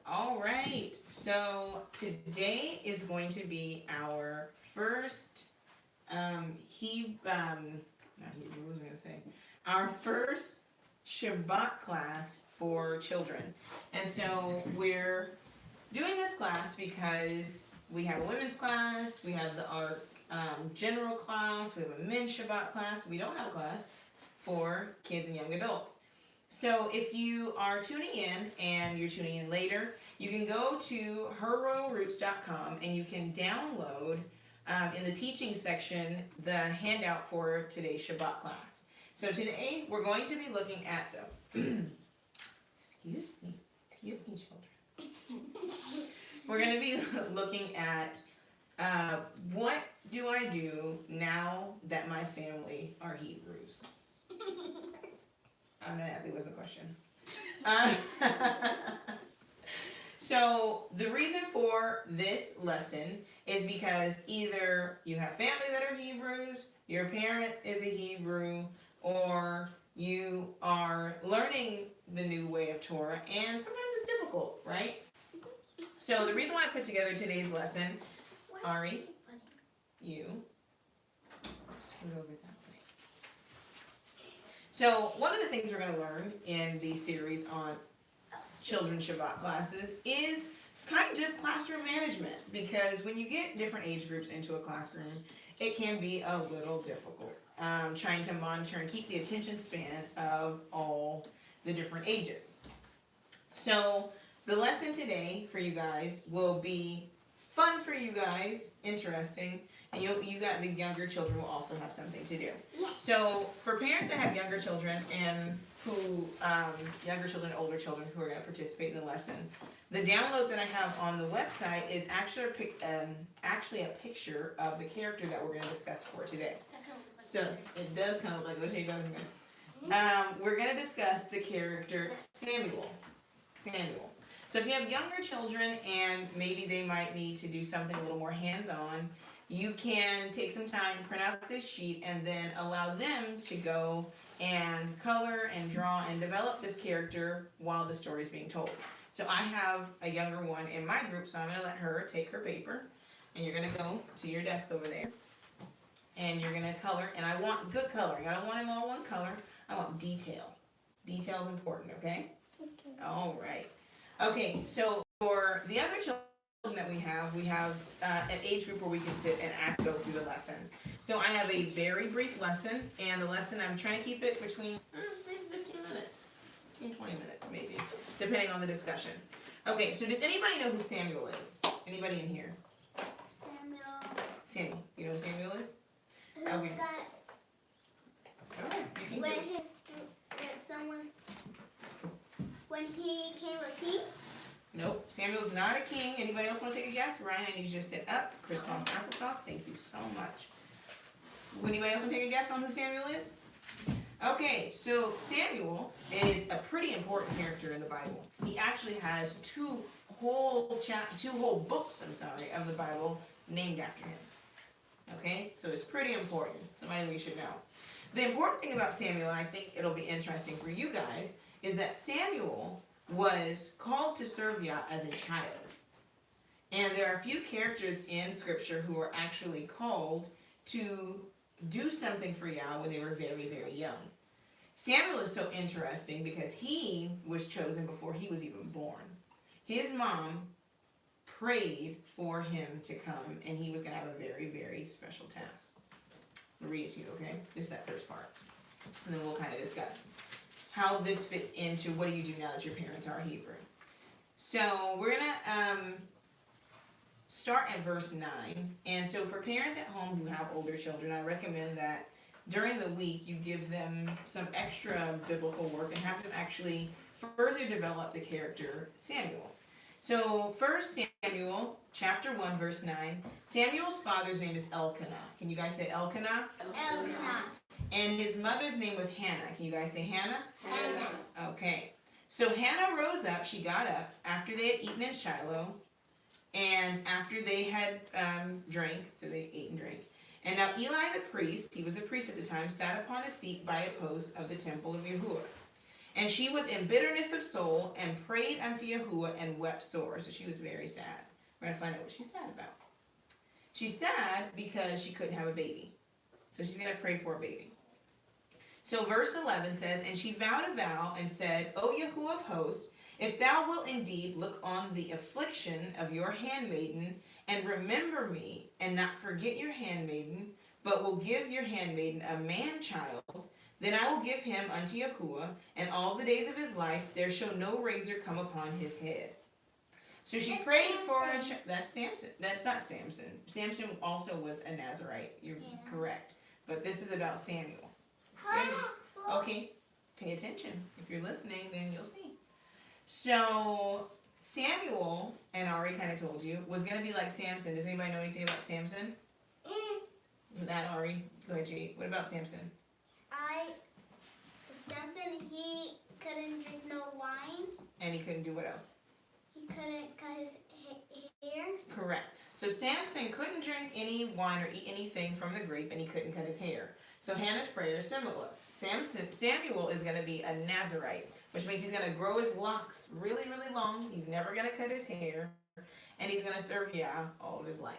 All right. So today is going to be our first not Hebrew, what was I going to say? Our first Shabbat class for children. And so we're doing this class because we have a women's class, we have our general class, we have a men's Shabbat class. We don't have a class for kids and young adults. So if you are tuning in and you're tuning in later, you can go to herroyalroots.com and you can download in the teaching section the handout for today's Shabbat class. So today we're going to be looking at excuse me, children. We're going to be looking at what do I do now that my family are Hebrews? That wasn't a question. So the reason for this lesson is because either you have family that are Hebrews, your parent is a Hebrew, or you are learning the new way of Torah, and sometimes it's difficult, right? So the reason why I put together today's lesson, Ari, you, scoot over that way. So one of the things we're going to learn in the series on children's Shabbat classes is kind of classroom management, because when you get different age groups into a classroom, it can be a little difficult trying to monitor and keep the attention span of all the different ages. So the lesson today for you guys will be fun for you guys, interesting, and you got the younger children will also have something to do. So for parents that have younger children and who younger children, older children who are going to participate in the lesson, the download that I have on the website is actually a picture of the character that we're going to discuss for today. So it does kind of look like O'Shea, doesn't it? We're going to discuss the character Samuel. So if you have younger children and maybe they might need to do something a little more hands-on, you can take some time, print out this sheet, and then allow them to go and color and draw and develop this character while the story is being told. So I have a younger one in my group, so I'm going to let her take her paper, and you're going to go to your desk over there, and you're going to color, and I want good coloring. I don't want them all one color. I want detail. Detail is important, okay? Okay. All right. Okay, so for the other children that we have an age group where we can sit and go through the lesson. So I have a very brief lesson, and the lesson I'm trying to keep it between 15 minutes, 20 minutes maybe, depending on the discussion. Okay, so does anybody know who Samuel is? Anybody in here? Samuel. You know who Samuel is? Okay. When he came a king? Nope, Samuel's not a king. Anybody else want to take a guess? Ryan, I need you to sit up. Crisscross applesauce, thank you so much. Anybody else want to take a guess on who Samuel is? Okay, so Samuel is a pretty important character in the Bible. He actually has two whole books, of the Bible named after him. Okay, so it's pretty important. Somebody we should know. The important thing about Samuel, and I think it'll be interesting for you guys, is that Samuel was called to serve Yah as a child. And there are a few characters in Scripture who are actually called to do something for Yah when they were very, very young. Samuel is so interesting because he was chosen before he was even born. His mom prayed for him to come, and he was going to have a very, very special task. I'll read it to you, okay? Just that first part. And then we'll kind of discuss how this fits into what do you do now that your parents are Hebrew. So we're going to start at verse 9. And so for parents at home who have older children, I recommend that during the week you give them some extra biblical work and have them actually further develop the character Samuel. So 1 Samuel chapter 1 verse 9, Samuel's father's name is Elkanah. Can you guys say Elkanah? Elkanah. And his mother's name was Hannah. Can you guys say Hannah? Hannah. Okay. So Hannah rose up, she got up after they had eaten in Shiloh, and after they had drank, so they ate and drank. And now Eli the priest, he was the priest at the time, sat upon a seat by a post of the temple of Yahuwah. And she was in bitterness of soul and prayed unto Yahuwah and wept sore. So she was very sad. We're going to find out what she's sad about. She's sad because she couldn't have a baby. So she's going to pray for a baby. So verse 11 says, and she vowed a vow and said, O Yahuwah of hosts, if thou wilt indeed look on the affliction of your handmaiden, and remember me, and not forget your handmaiden, but will give your handmaiden a man-child, then I will give him unto Yahuwah, and all the days of his life there shall no razor come upon his head. So she prayed for a that's Samson. That's not Samson. Samson also was a Nazarite. You're correct. But this is about Samuel. Okay, pay attention. If you're listening, then you'll see. So Samuel, and I already kind of told you, was going to be like Samson. Does anybody know anything about Samson? Not Ari. Go ahead, G. What about Samson? Samson, he couldn't drink no wine. And he couldn't do what else? He couldn't cut his hair. Correct. So Samson couldn't drink any wine or eat anything from the grape, and he couldn't cut his hair. So Hannah's prayer is similar. Samuel is going to be a Nazarite, which means he's going to grow his locks really, really long. He's never going to cut his hair, and he's going to serve Yah all of his life.